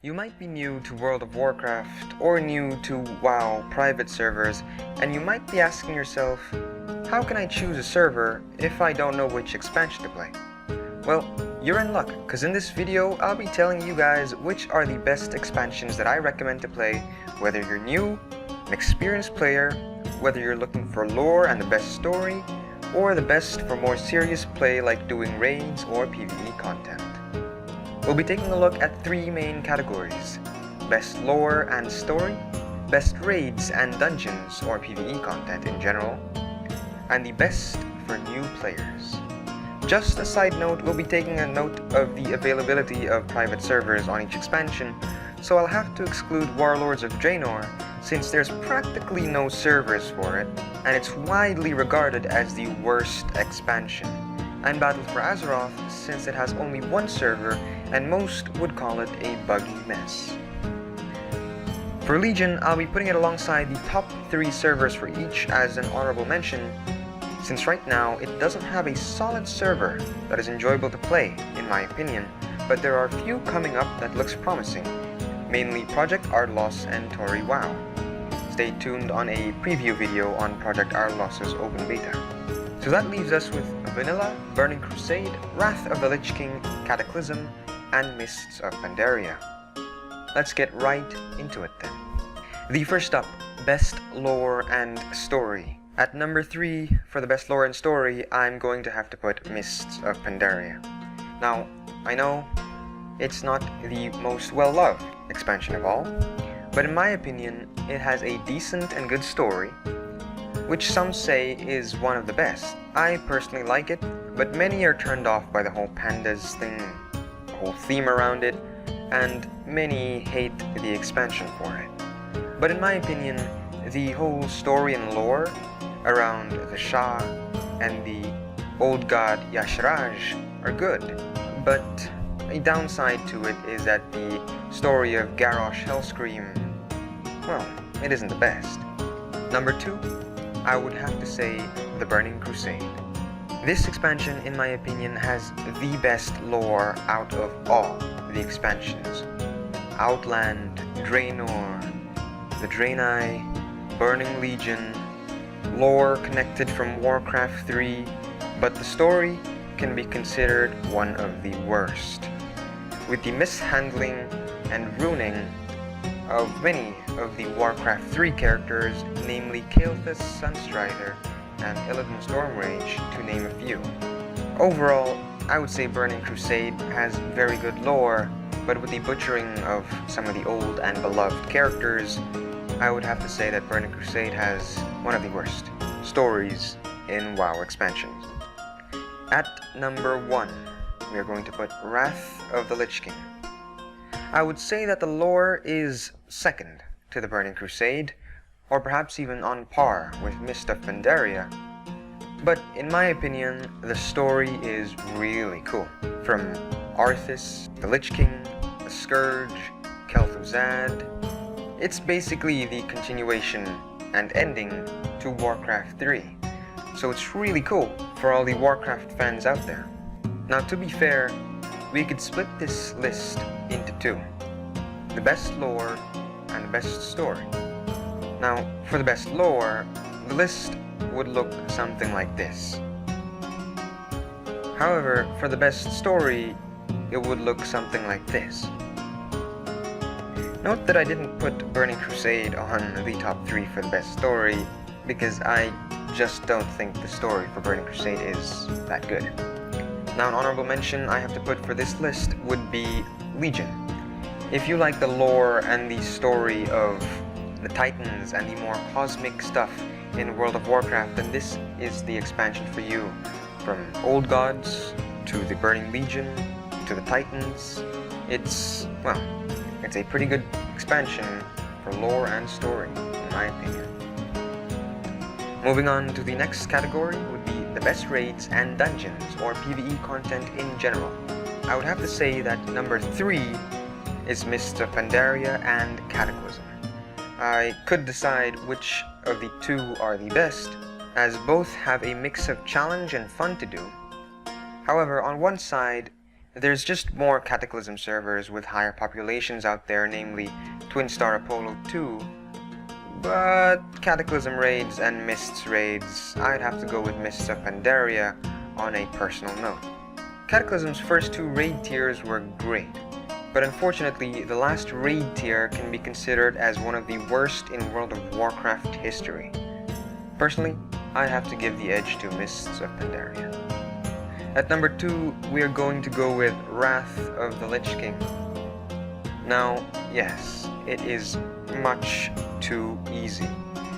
You might be new to World of Warcraft or new to WoW private servers, and you might be asking yourself, how can I choose a server if I don't know which expansion to play? Well, you're in luck, because in this video I'll be telling you guys which are the best expansions that I recommend to play, whether you're new, an experienced player, whether you're looking for lore and the best story, or the best for more serious play like doing raids or PvE content. We'll be taking a look at three main categories: best lore and story, best raids and dungeons or PvE content in general, and the best for new players. Just a side note, we'll be taking a note of the availability of private servers on each expansion, so I'll have to exclude Warlords of Draenor since there's practically no servers for it, and it's widely regarded as the worst expansion, and Battle for Azeroth since it has only one server and most would call it a buggy mess. For Legion, I'll be putting it alongside the top 3 servers for each as an honorable mention, since right now it doesn't have a solid server that is enjoyable to play, in my opinion, but there are a few coming up that looks promising, mainly Project Ardloss and Tauri WoW. Stay tuned on a preview video on Project Ardloss's open beta. So that leaves us with Vanilla, Burning Crusade, Wrath of the Lich King, Cataclysm, and Mists of Pandaria. Let's get right into it then. The first up, best lore and story. At number 3 for the best lore and story, I'm going to have to put Mists of Pandaria. Now, I know it's not the most well-loved expansion of all, but in my opinion, it has a decent and good story, which some say is one of the best. I personally like it, but many are turned off by the whole pandas thing, the whole theme around it, and many hate the expansion for it. But in my opinion, the whole story and lore around the Shah and the old god Yashraj are good, but a downside to it is that the story of Garrosh Hellscream, well, it isn't the best. Number 2, I would have to say the Burning Crusade. This expansion, in my opinion, has the best lore out of all the expansions. Outland, Draenor, the Draenei, Burning Legion, lore connected from Warcraft 3, but the story can be considered one of the worst, with the mishandling and ruining of many of the Warcraft 3 characters, namely Kael'thas Sunstrider and Illidan Stormrage, to name a few. Overall, I would say Burning Crusade has very good lore, but with the butchering of some of the old and beloved characters, I would have to say that Burning Crusade has one of the worst stories in WoW expansions. At number 1, we are going to put Wrath of the Lich King. I would say that the lore is second to the Burning Crusade, or perhaps even on par with Mist of Pandaria, but in my opinion, the story is really cool. From Arthas, the Lich King, the Scourge, Kel'Thuzad, it's basically the continuation and ending to Warcraft 3, so it's really cool for all the Warcraft fans out there. Now, to be fair, we could split this list into 2, the best lore and the best story. Now, for the best lore, the list would look something like this. However, for the best story, it would look something like this. Note that I didn't put Burning Crusade on the top 3 for the best story, because I just don't think the story for Burning Crusade is that good. Now, an honorable mention I have to put for this list would be Legion. If you like the lore and the story of the Titans and the more cosmic stuff in World of Warcraft, then this is the expansion for you. From Old Gods to the Burning Legion to the Titans, it's a pretty good expansion for lore and story, in my opinion. Moving on to the next category would be the best raids and dungeons, or PvE content in general. I would have to say that number 3 is Mists of Pandaria and Cataclysm. I could decide which of the 2 are the best, as both have a mix of challenge and fun to do. However, on one side, There's just more Cataclysm servers with higher populations out there, namely Twin Star Apollo 2, but Cataclysm raids and Mists raids, I'd have to go with Mists of Pandaria on a personal note. Cataclysm's first two raid tiers were great, but unfortunately the last raid tier can be considered as one of the worst in World of Warcraft history. Personally, I'd have to give the edge to Mists of Pandaria. At number 2, we are going to go with Wrath of the Lich King. Now, yes, it is much too easy,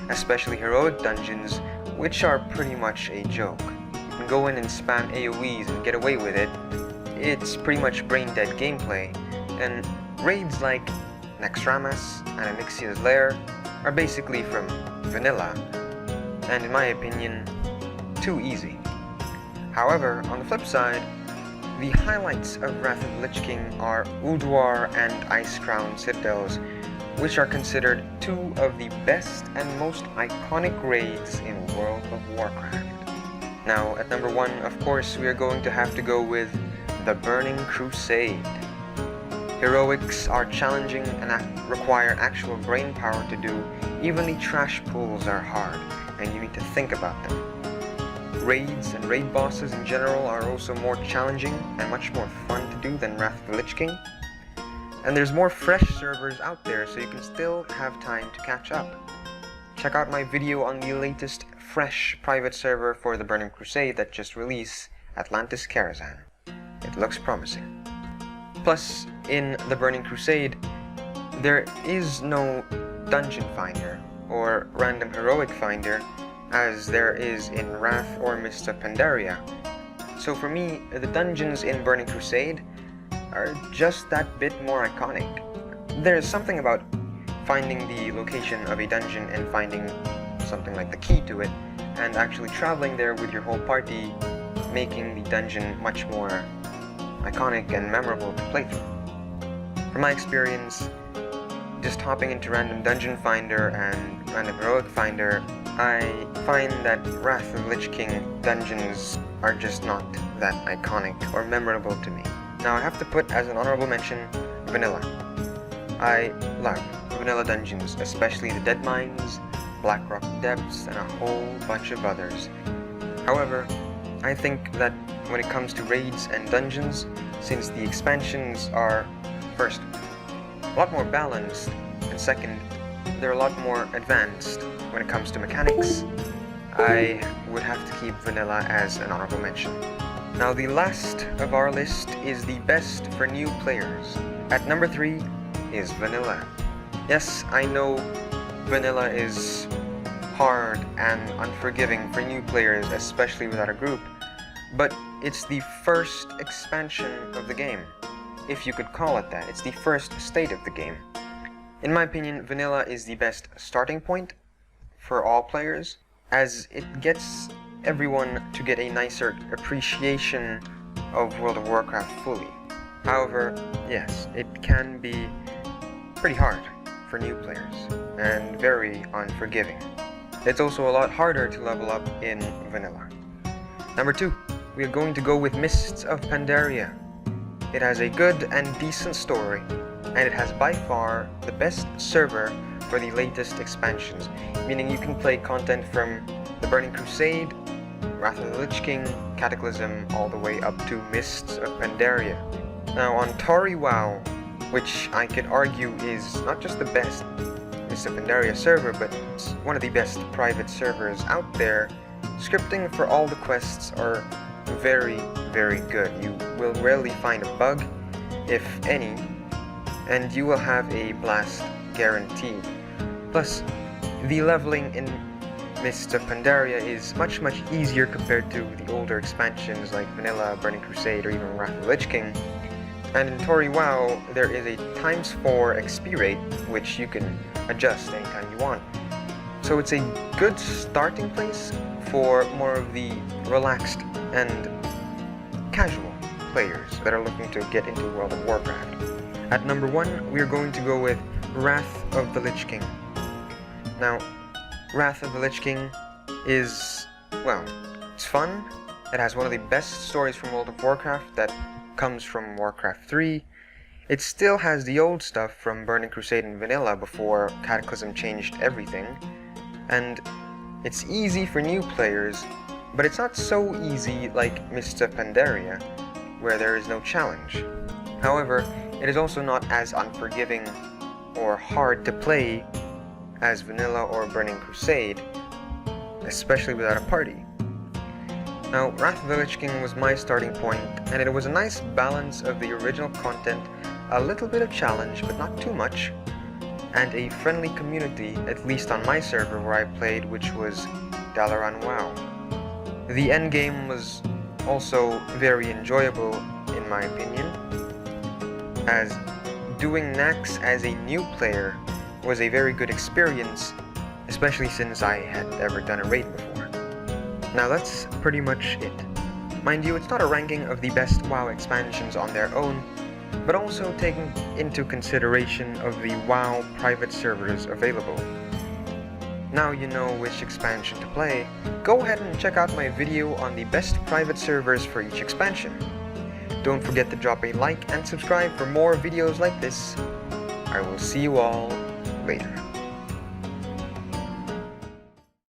especially heroic dungeons, which are pretty much a joke. You can go in and spam AoEs and get away with it. It's pretty much brain-dead gameplay, and raids like Naxxramas and Anixia's Lair are basically from vanilla, and in my opinion, too easy. However, on the flip side, the highlights of Wrath of the Lich King are Ulduar and Icecrown Citadels, which are considered two of the best and most iconic raids in World of Warcraft. Now, at number 1, of course, we are going to have to go with the Burning Crusade. Heroics are challenging and require actual brain power to do. Even the trash pulls are hard, and you need to think about them. Raids and raid bosses in general are also more challenging and much more fun to do than Wrath of the Lich King. And there's more fresh servers out there, so you can still have time to catch up. Check out my video on the latest fresh private server for the Burning Crusade that just released, Atlantis Karazhan. It looks promising. Plus, in the Burning Crusade, there is no dungeon finder or random heroic finder as there is in Wrath or Mists of Pandaria. So for me, the dungeons in Burning Crusade are just that bit more iconic. There's something about finding the location of a dungeon and finding something like the key to it, and actually traveling there with your whole party, making the dungeon much more iconic and memorable to play through. From my experience, just hopping into random dungeon finder and random heroic finder, I find that Wrath of the Lich King dungeons are just not that iconic or memorable to me. Now I have to put as an honorable mention, vanilla. I love vanilla dungeons, especially the Dead Mines, Blackrock Depths, and a whole bunch of others. However, I think that when it comes to raids and dungeons, since the expansions are, first, a lot more balanced, and second, they're a lot more advanced when it comes to mechanics, I would have to keep vanilla as an honorable mention. Now the last of our list is the best for new players. At number 3 is vanilla. Yes, I know vanilla is hard and unforgiving for new players, especially without a group, but it's the first expansion of the game, if you could call it that. It's the first state of the game. In my opinion, vanilla is the best starting point for all players, as it gets everyone to get a nicer appreciation of World of Warcraft fully. However, yes, it can be pretty hard for new players, and very unforgiving. It's also a lot harder to level up in vanilla. Number 2, we are going to go with Mists of Pandaria. It has a good and decent story, and it has by far the best server for the latest expansions, meaning you can play content from the Burning Crusade, Wrath of the Lich King, Cataclysm, all the way up to Mists of Pandaria. Now on Tauri WoW, which I could argue is not just the best Mists of Pandaria server, but it's one of the best private servers out there, scripting for all the quests are very, very good. You will rarely find a bug, if any, and you will have a blast guaranteed. Plus, the leveling in Mists of Pandaria is much easier compared to the older expansions like Vanilla, Burning Crusade, or even Wrath of the Lich King. And in Tauri WoW, there is a ×4 XP rate, which you can adjust anytime you want. So it's a good starting place for more of the relaxed and casual players that are looking to get into World of Warcraft. At number 1, we are going to go with Wrath of the Lich King. Now, Wrath of the Lich King is, well, it's fun. It has one of the best stories from World of Warcraft that comes from Warcraft 3, it still has the old stuff from Burning Crusade and Vanilla before Cataclysm changed everything, and it's easy for new players, but it's not so easy like Mists of Pandaria, where there is no challenge. However, it is also not as unforgiving or hard to play as Vanilla or Burning Crusade, especially without a party. Now, Wrath of the Lich King was my starting point, and it was a nice balance of the original content, a little bit of challenge, but not too much, and a friendly community, at least on my server where I played, which was Dalaran WoW. The endgame was also very enjoyable, in my opinion, as doing Nax as a new player was a very good experience, especially since I had ever done a raid before. Now that's pretty much it. Mind you, it's not a ranking of the best WoW expansions on their own, but also taking into consideration of the WoW private servers available. Now you know which expansion to play, go ahead and check out my video on the best private servers for each expansion. Don't forget to drop a like and subscribe for more videos like this. I will see you all later.